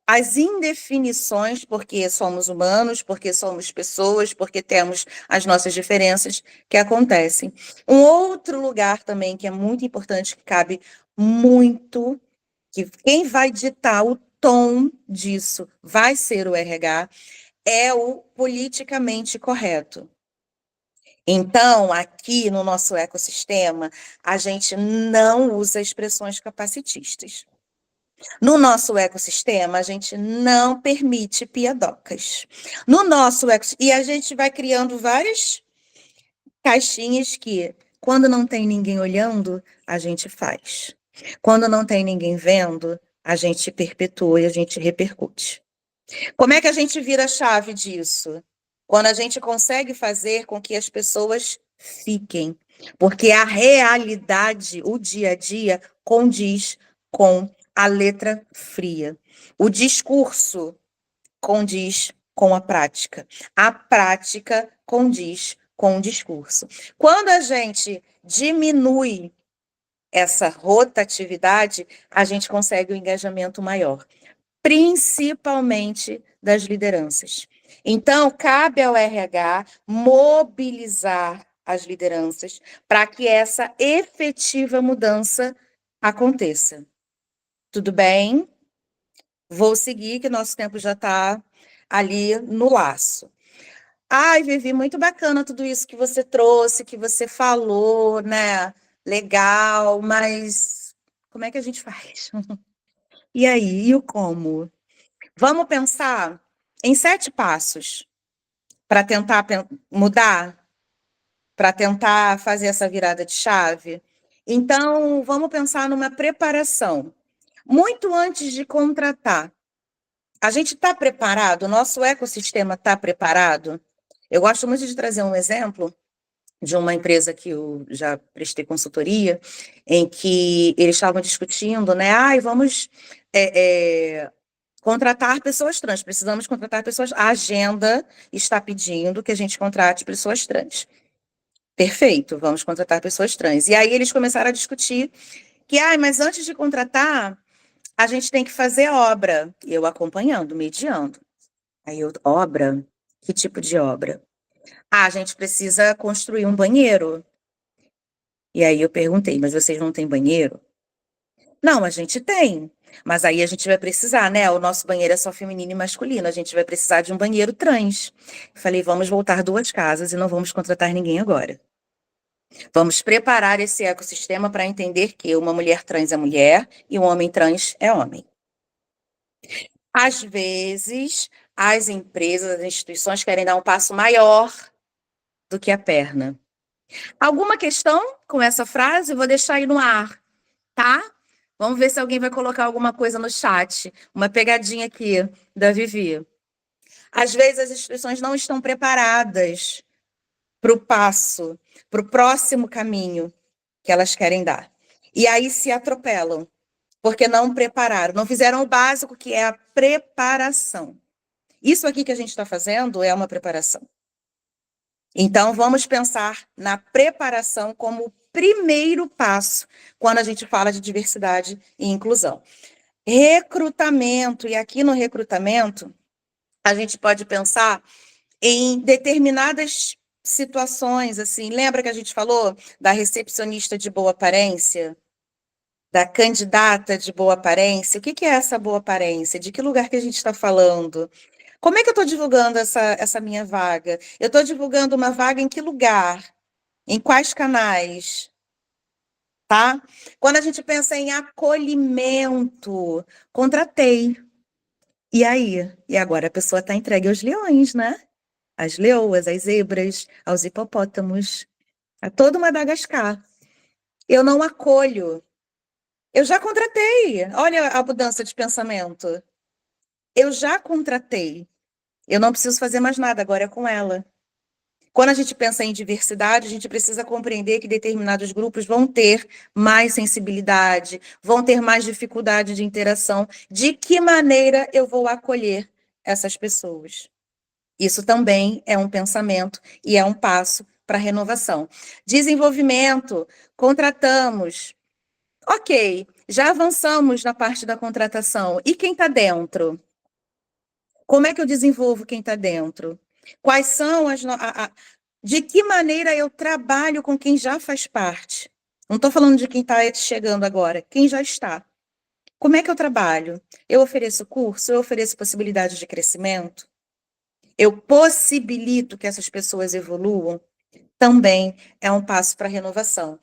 as indefinições, porque somos humanos, porque somos pessoas, porque temos as nossas diferenças que acontecem. Um outro lugar também que é muito importante, que cabe muito, que quem vai ditar o tom disso vai ser o RH, é o politicamente correto. Então, aqui no nosso ecossistema, a gente não usa expressões capacitistas. No nosso ecossistema, a gente não permite piadocas. No nosso e a gente vai criando várias caixinhas que, quando não tem ninguém olhando, a gente faz. Quando não tem ninguém vendo, a gente perpetua e a gente repercute. Como é que a gente vira a chave disso? Quando a gente consegue fazer com que as pessoas fiquem. Porque a realidade, o dia a dia, condiz com a letra fria. O discurso condiz com a prática. A prática condiz com o discurso. Quando a gente diminui essa rotatividade, a gente consegue um engajamento maior, principalmente das lideranças. Então, cabe ao RH mobilizar as lideranças para que essa efetiva mudança aconteça. Tudo bem? Vou seguir, que nosso tempo já está ali no laço. Ai, Vivi, muito bacana tudo isso que você trouxe, que você falou, né? Legal, mas como é que a gente faz? E aí, e o como? Vamos pensar em 7 passos para tentar mudar, para tentar fazer essa virada de chave. Então, vamos pensar numa preparação. Muito antes de contratar, a gente está preparado? O nosso ecossistema está preparado? Eu gosto muito de trazer um exemplo de uma empresa que eu já prestei consultoria, em que eles estavam discutindo, né? Vamos Contratar pessoas trans, precisamos contratar pessoas. A agenda está pedindo que a gente contrate pessoas trans. Perfeito, vamos contratar pessoas trans. E aí eles começaram a discutir que, mas antes de contratar, a gente tem que fazer obra. E eu acompanhando, mediando. Aí eu, obra? Que tipo de obra? A gente precisa construir um banheiro. E aí eu perguntei, mas vocês não têm banheiro? Não, a gente tem. Mas aí a gente vai precisar, né? O nosso banheiro é só feminino e masculino. A gente vai precisar de um banheiro trans. Falei, vamos voltar 2 casas e não vamos contratar ninguém agora. Vamos preparar esse ecossistema para entender que uma mulher trans é mulher e um homem trans é homem. Às vezes, as empresas, as instituições querem dar um passo maior do que a perna. Alguma questão com essa frase? Eu vou deixar aí no ar, tá? Vamos ver se alguém vai colocar alguma coisa no chat. Uma pegadinha aqui da Vivi. Às vezes as instituições não estão preparadas para o passo, para o próximo caminho que elas querem dar. E aí se atropelam, porque não prepararam, não fizeram o básico, que é a preparação. Isso aqui que a gente está fazendo é uma preparação. Então, vamos pensar na preparação como o primeiro passo quando a gente fala de diversidade e inclusão. Recrutamento, e aqui no recrutamento, a gente pode pensar em determinadas situações, assim, lembra que a gente falou da recepcionista de boa aparência? Da candidata de boa aparência? O que é essa boa aparência? De que lugar que a gente está falando? Como é que eu estou divulgando essa minha vaga? Eu estou divulgando uma vaga em que lugar? Em quais canais? Tá? Quando a gente pensa em acolhimento, contratei. E aí? E agora a pessoa está entregue aos leões, né? Às leoas, às zebras, aos hipopótamos, a todo Madagascar. Eu não acolho. Eu já contratei. Olha a mudança de pensamento. Eu já contratei. Eu não preciso fazer mais nada, agora é com ela. Quando a gente pensa em diversidade, a gente precisa compreender que determinados grupos vão ter mais sensibilidade, vão ter mais dificuldade de interação. De que maneira eu vou acolher essas pessoas? Isso também é um pensamento e é um passo para a renovação. Desenvolvimento, contratamos. Ok, já avançamos na parte da contratação. E quem está dentro? Como é que eu desenvolvo quem está dentro? Quais são de que maneira eu trabalho com quem já faz parte? Não estou falando de quem está chegando agora, quem já está. Como é que eu trabalho? Eu ofereço curso, eu ofereço possibilidade de crescimento, eu possibilito que essas pessoas evoluam, também é um passo para a renovação.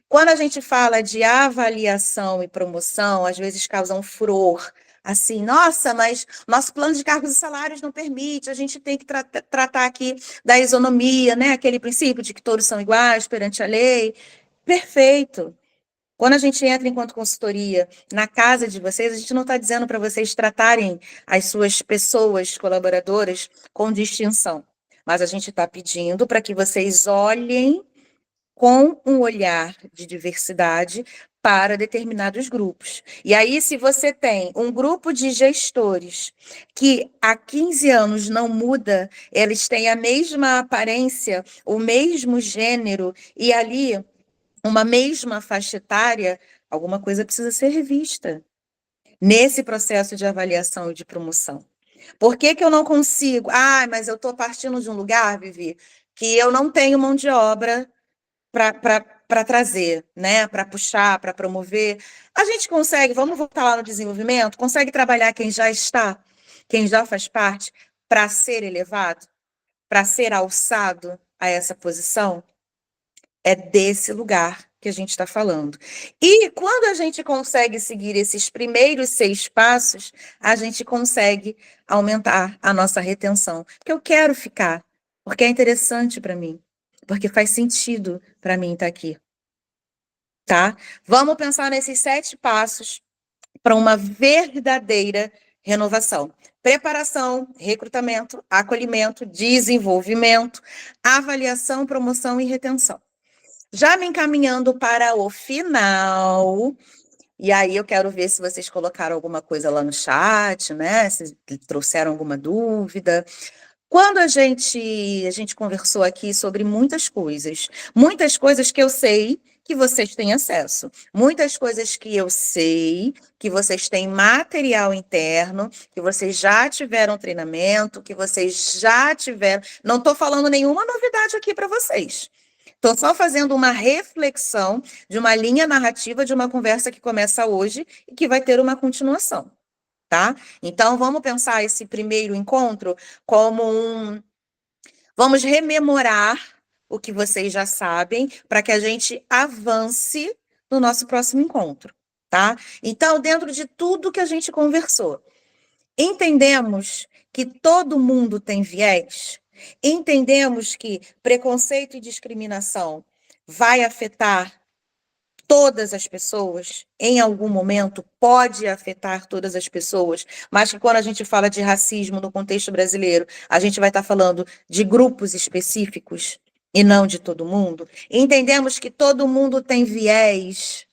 Quando a gente fala de avaliação e promoção, às vezes causa um furor. Assim, nossa, mas nosso plano de cargos e salários não permite, a gente tem que tratar aqui da isonomia, né? Aquele princípio de que todos são iguais perante a lei. Perfeito. Quando a gente entra enquanto consultoria na casa de vocês, a gente não está dizendo para vocês tratarem as suas pessoas colaboradoras com distinção, mas a gente está pedindo para que vocês olhem com um olhar de diversidade para determinados grupos. E aí, se você tem um grupo de gestores que há 15 anos não muda, eles têm a mesma aparência, o mesmo gênero, e ali uma mesma faixa etária, alguma coisa precisa ser revista nesse processo de avaliação e de promoção. Por que eu não consigo? Mas eu estou partindo de um lugar, Vivi, que eu não tenho mão de obra para trazer, né? Para puxar, para promover. A gente consegue, vamos voltar lá no desenvolvimento, consegue trabalhar quem já está, quem já faz parte, para ser elevado, para ser alçado a essa posição? É desse lugar que a gente está falando. E quando a gente consegue seguir esses primeiros 6 passos, a gente consegue aumentar a nossa retenção. Porque eu quero ficar, porque é interessante para mim, porque faz sentido para mim estar aqui. Tá? Vamos pensar nesses 7 passos para uma verdadeira renovação. Preparação, recrutamento, acolhimento, desenvolvimento, avaliação, promoção e retenção. Já me encaminhando para o final, E aí eu quero ver se vocês colocaram alguma coisa lá no chat, né? Se trouxeram alguma dúvida. Quando a gente conversou aqui sobre muitas coisas que eu sei que vocês têm acesso, muitas coisas que eu sei que vocês têm material interno, que vocês já tiveram treinamento, que vocês já tiveram. Não estou falando nenhuma novidade aqui para vocês. Estou só fazendo uma reflexão de uma linha narrativa de uma conversa que começa hoje e que vai ter uma continuação, tá? Então, vamos pensar esse primeiro encontro como vamos rememorar o que vocês já sabem para que a gente avance no nosso próximo encontro, tá? Então, dentro de tudo que a gente conversou, entendemos que todo mundo tem viés, entendemos que preconceito e discriminação vai afetar todas as pessoas, em algum momento, pode afetar todas as pessoas, mas que quando a gente fala de racismo no contexto brasileiro, a gente vai estar falando de grupos específicos e não de todo mundo. Entendemos que todo mundo tem viés,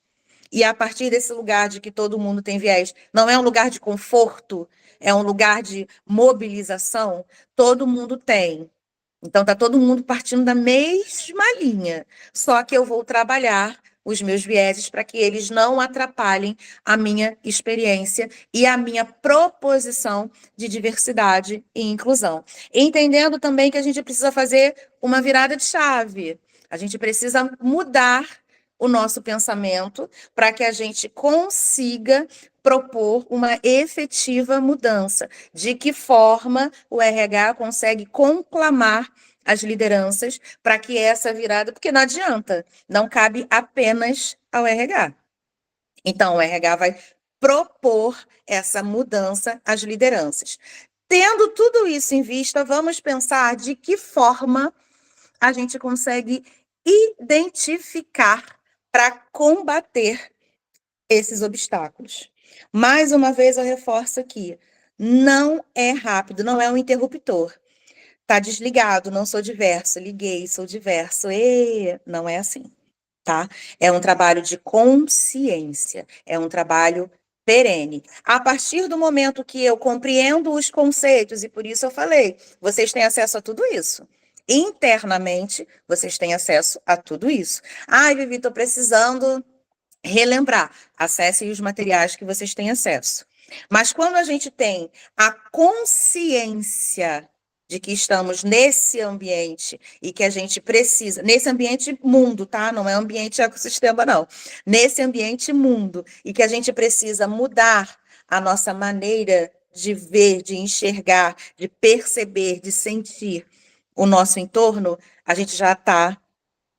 e a partir desse lugar de que todo mundo tem viés, não é um lugar de conforto, é um lugar de mobilização, todo mundo tem. Então, está todo mundo partindo da mesma linha, só que eu vou trabalhar os meus vieses para que eles não atrapalhem a minha experiência e a minha proposição de diversidade e inclusão. Entendendo também que a gente precisa fazer uma virada de chave, a gente precisa mudar o nosso pensamento para que a gente consiga propor uma efetiva mudança. De que forma o RH consegue conclamar as lideranças para que essa virada, porque não adianta, não cabe apenas ao RH. Então, o RH vai propor essa mudança às lideranças. Tendo tudo isso em vista, vamos pensar de que forma a gente consegue identificar para combater esses obstáculos. Mais uma vez, eu reforço aqui: não é rápido, não é um interruptor. Tá desligado, não sou diverso, liguei, sou diverso. Não é assim, tá? É um trabalho de consciência, é um trabalho perene. A partir do momento que eu compreendo os conceitos, e por isso eu falei, vocês têm acesso a tudo isso. Internamente, vocês têm acesso a tudo isso. Ai, Vivi, estou precisando relembrar. Acessem os materiais que vocês têm acesso. Mas quando a gente tem a consciência de que estamos nesse ambiente e que a gente precisa, nesse ambiente mundo, tá? Não é ambiente ecossistema, não. Nesse ambiente mundo, e que a gente precisa mudar a nossa maneira de ver, de enxergar, de perceber, de sentir o nosso entorno, a gente já está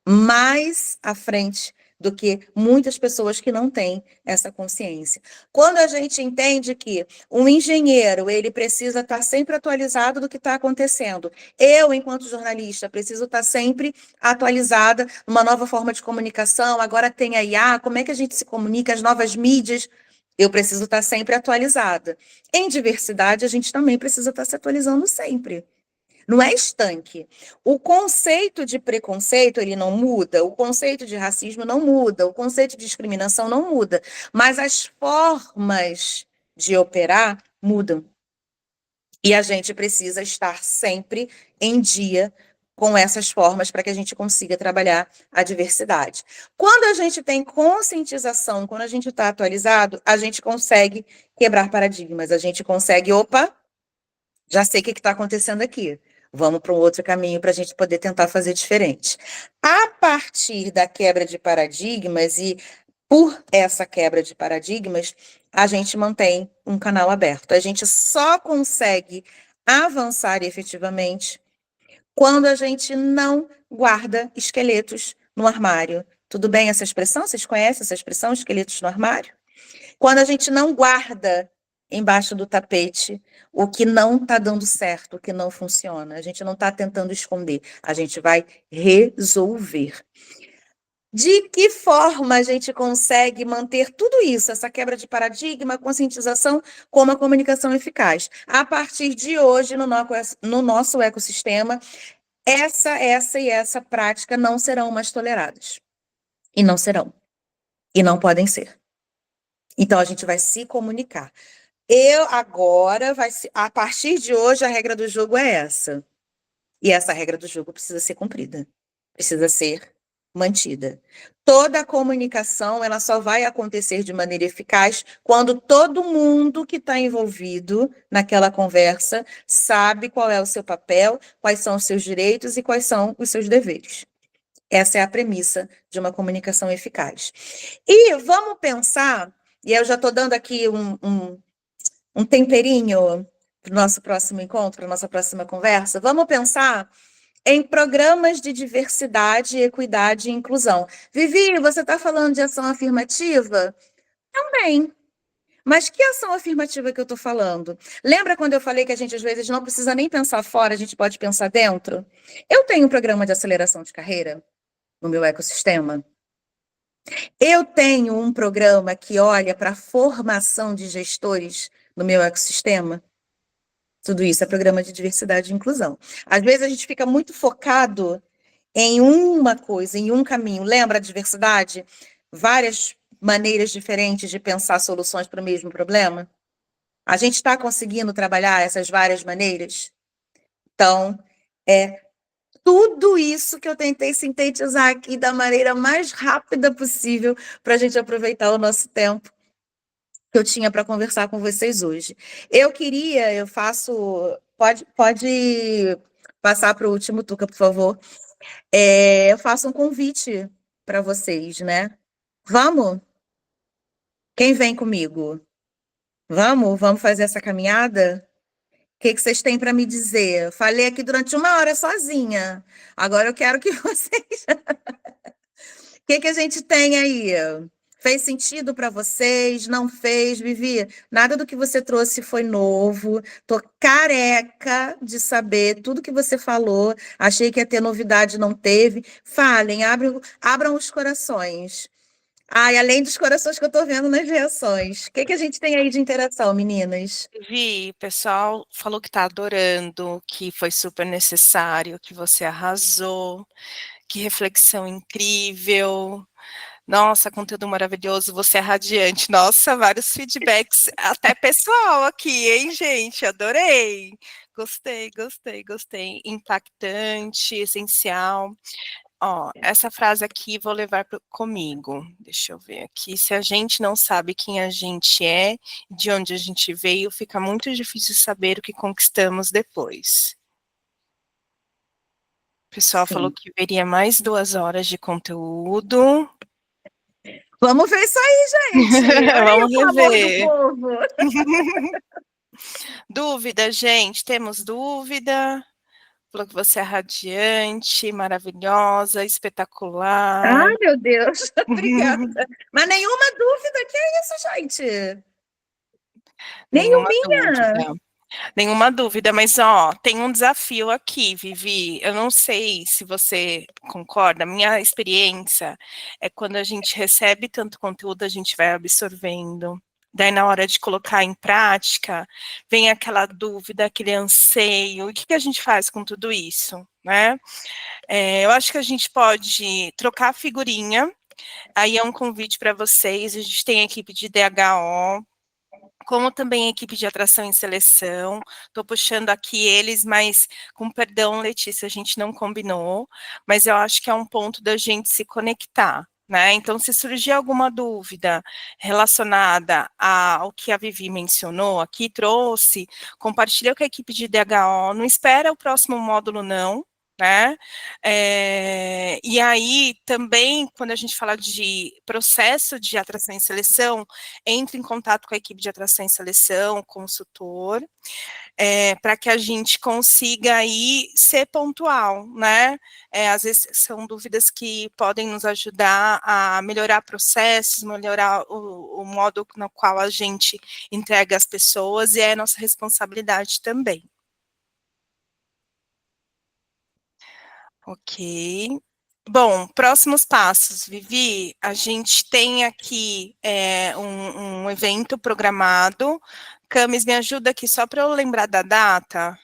mais à frente do que muitas pessoas que não têm essa consciência. Quando a gente entende que um engenheiro, ele precisa estar sempre atualizado do que está acontecendo. Eu, enquanto jornalista, preciso estar sempre atualizada numa nova forma de comunicação. Agora tem a IA, como é que a gente se comunica, as novas mídias. Eu preciso estar sempre atualizada. Em diversidade, a gente também precisa estar se atualizando sempre. Não é estanque. O conceito de preconceito, ele não muda, o conceito de racismo não muda, o conceito de discriminação não muda, mas as formas de operar mudam. E a gente precisa estar sempre em dia com essas formas para que a gente consiga trabalhar a diversidade. Quando a gente tem conscientização, quando a gente está atualizado, a gente consegue quebrar paradigmas, a gente consegue, opa, já sei o que está acontecendo aqui. Vamos para um outro caminho para a gente poder tentar fazer diferente. A partir da quebra de paradigmas e por essa quebra de paradigmas, a gente mantém um canal aberto. A gente só consegue avançar efetivamente quando a gente não guarda esqueletos no armário. Tudo bem essa expressão? Vocês conhecem essa expressão, esqueletos no armário? Quando a gente não guarda embaixo do tapete o que não está dando certo, o que não funciona, a gente não está tentando esconder, a gente vai resolver. De que forma a gente consegue manter tudo isso, essa quebra de paradigma, conscientização, com uma comunicação eficaz? A partir de hoje, no nosso ecossistema, essa prática não serão mais toleradas. E não serão. E não podem ser. Então, a gente vai se comunicar. Eu agora, a partir de hoje, a regra do jogo é essa. E essa regra do jogo precisa ser cumprida, precisa ser mantida. Toda a comunicação, ela só vai acontecer de maneira eficaz quando todo mundo que está envolvido naquela conversa sabe qual é o seu papel, quais são os seus direitos e quais são os seus deveres. Essa é a premissa de uma comunicação eficaz. E vamos pensar, e eu já estou dando aqui um temperinho para o nosso próximo encontro, para a nossa próxima conversa, vamos pensar em programas de diversidade, equidade e inclusão. Vivi, você está falando de ação afirmativa? Também. Mas que ação afirmativa que eu estou falando? Lembra quando eu falei que a gente às vezes não precisa nem pensar fora, a gente pode pensar dentro? Eu tenho um programa de aceleração de carreira no meu ecossistema. Eu tenho um programa que olha para a formação de gestores no meu ecossistema. Tudo isso é programa de diversidade e inclusão. Às vezes a gente fica muito focado em uma coisa, em um caminho. Lembra a diversidade? Várias maneiras diferentes de pensar soluções para o mesmo problema. A gente está conseguindo trabalhar essas várias maneiras? Então, é tudo isso que eu tentei sintetizar aqui da maneira mais rápida possível para a gente aproveitar o nosso tempo que eu tinha para conversar com vocês hoje. Eu faço. Pode passar para o último, Tuca, por favor. Eu faço um convite para vocês, né? Vamos? Quem vem comigo? Vamos fazer essa caminhada? O que vocês têm para me dizer? Eu falei aqui durante 1 hora sozinha. Agora eu quero que vocês. O que a gente tem aí? Fez sentido para vocês? Não fez, Vivi? Nada do que você trouxe foi novo. Tô careca de saber tudo que você falou. Achei que ia ter novidade, não teve. Falem, abram os corações. E além dos corações que eu tô vendo nas reações. O que a gente tem aí de interação, meninas? Vi, o pessoal falou que está adorando, que foi super necessário, que você arrasou, que reflexão incrível. Nossa, conteúdo maravilhoso, você é radiante. Nossa, vários feedbacks, até pessoal aqui, hein, gente? Adorei. Gostei, gostei, gostei. Impactante, essencial. Ó, essa frase aqui vou levar comigo. Deixa eu ver aqui. Se a gente não sabe quem a gente é, de onde a gente veio, fica muito difícil saber o que conquistamos depois. O pessoal falou Sim. que veria mais 2 horas de conteúdo. Vamos ver isso aí, gente. Olha aí o Vamos clamor do rever. povo. Dúvida, gente? Temos dúvida? Falou que você é radiante, maravilhosa, espetacular. Ai, meu Deus. Obrigada. Mas nenhuma dúvida. Que é isso, gente? Nenhuma Nenhuminha. dúvida. Nenhuma dúvida, mas ó, tem um desafio aqui, Vivi. Eu não sei se você concorda. Minha experiência é quando a gente recebe tanto conteúdo, a gente vai absorvendo. Daí, na hora de colocar em prática, vem aquela dúvida, aquele anseio. O que a gente faz com tudo isso, né? Eu acho que a gente pode trocar figurinha. Aí é um convite para vocês. A gente tem a equipe de DHO, como também a equipe de atração e seleção. Estou puxando aqui eles, mas com perdão, Letícia, a gente não combinou, mas eu acho que é um ponto da gente se conectar. Né? Então, se surgir alguma dúvida relacionada ao que a Vivi mencionou aqui, trouxe, compartilha com a equipe de DHO, não espera o próximo módulo, não, né? E aí, também, quando a gente fala de processo de atração e seleção, entre em contato com a equipe de atração e seleção, consultor, para que a gente consiga aí ser pontual, né? Às vezes são dúvidas que podem nos ajudar a melhorar processos, melhorar o modo no qual a gente entrega as pessoas, e é nossa responsabilidade também. Ok. Bom, próximos passos, Vivi. A gente tem aqui um evento programado. Camis, me ajuda aqui só para eu lembrar da data.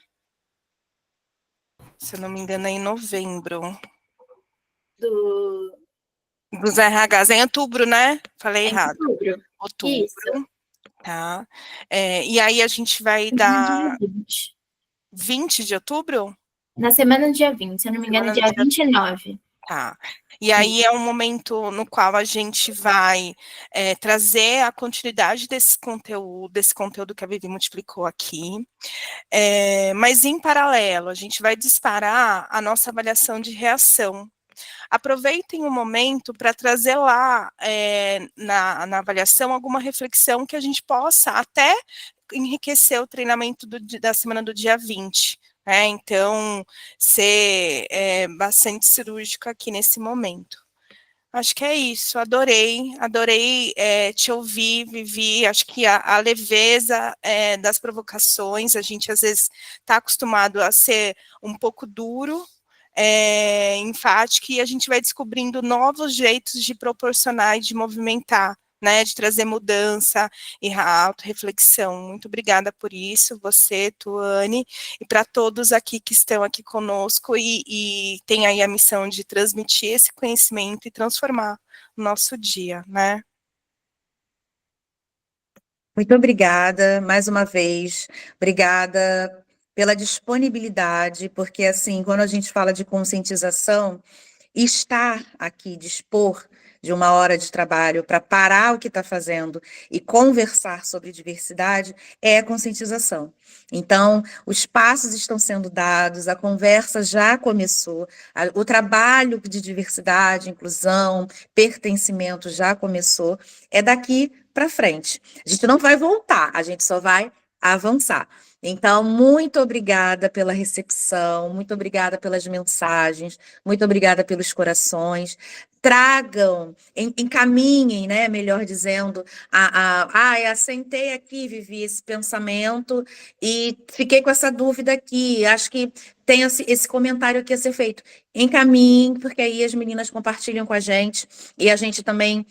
Se eu não me engano, é em novembro. Do... Dos RHs, é em outubro, né? Falei É em errado. outubro. outubro, Isso. tá? E aí a gente vai No dia dar 20. 20 de outubro? Na semana do dia 20, se eu não me engano, é Semana do dia dia 29. Tá. E aí é um momento no qual a gente vai trazer a continuidade desse conteúdo que a Vivi multiplicou aqui. Mas em paralelo, a gente vai disparar a nossa avaliação de reação. Aproveitem o momento para trazer lá na avaliação alguma reflexão que a gente possa até enriquecer o treinamento da semana do dia 20. Então, ser bastante cirúrgico aqui nesse momento. Acho que é isso, adorei te ouvir, Vivi, acho que a leveza das provocações, a gente às vezes está acostumado a ser um pouco duro, enfático, e a gente vai descobrindo novos jeitos de proporcionar e de movimentar, né, de trazer mudança e autorreflexão. Muito obrigada por isso, você, Tuane, e para todos aqui que estão aqui conosco e têm aí a missão de transmitir esse conhecimento e transformar o nosso dia, né? Muito obrigada, mais uma vez. Obrigada pela disponibilidade, porque, assim, quando a gente fala de conscientização, estar aqui, dispor de uma hora de trabalho para parar o que está fazendo e conversar sobre diversidade é conscientização. Então, os passos estão sendo dados, a conversa já começou, o trabalho de diversidade, inclusão, pertencimento já começou, é daqui para frente. A gente não vai voltar, a gente só vai avançar. Então, muito obrigada pela recepção, muito obrigada pelas mensagens, muito obrigada pelos corações. Tragam, encaminhem, né, melhor dizendo, assentei aqui, vivi esse pensamento e fiquei com essa dúvida aqui. Acho que tem esse comentário aqui a ser feito. Encaminhem, porque aí as meninas compartilham com a gente e a gente também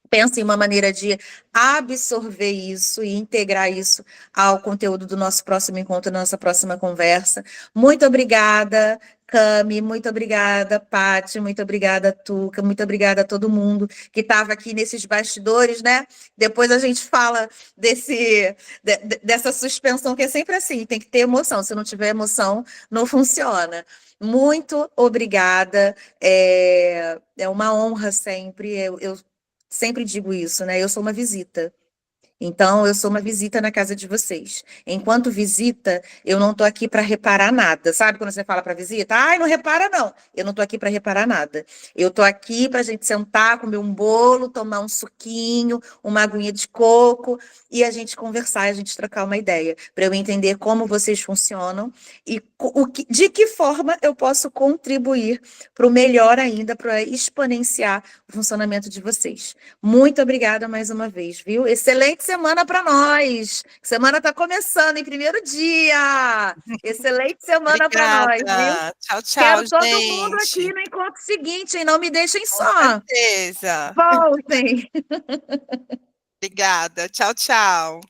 pensa em uma maneira de absorver isso e integrar isso ao conteúdo do nosso próximo encontro, da nossa próxima conversa. Muito obrigada, Cami, muito obrigada, Paty, muito obrigada, Tuca, muito obrigada a todo mundo que estava aqui nesses bastidores, né? Depois a gente fala dessa suspensão, que é sempre assim, tem que ter emoção, se não tiver emoção, não funciona. Muito obrigada, é uma honra sempre, eu sempre digo isso, né? Eu sou uma visita. Então, eu sou uma visita na casa de vocês. Enquanto visita, eu não estou aqui para reparar nada. Sabe quando você fala para visita? Ai, não repara, não. Eu não estou aqui para reparar nada. Eu estou aqui para a gente sentar, comer um bolo, tomar um suquinho, uma aguinha de coco e a gente conversar, a gente trocar uma ideia, para eu entender como vocês funcionam e de que forma eu posso contribuir para o melhor ainda, para exponenciar o funcionamento de vocês. Muito obrigada mais uma vez, viu? Excelente semana para nós. Semana está começando, em primeiro dia. Excelente semana para nós, viu? Obrigada. Tchau, tchau, Quero todo mundo aqui gente. no encontro seguinte, hein? Não me deixem Com só. certeza. Voltem. Obrigada. Tchau, tchau.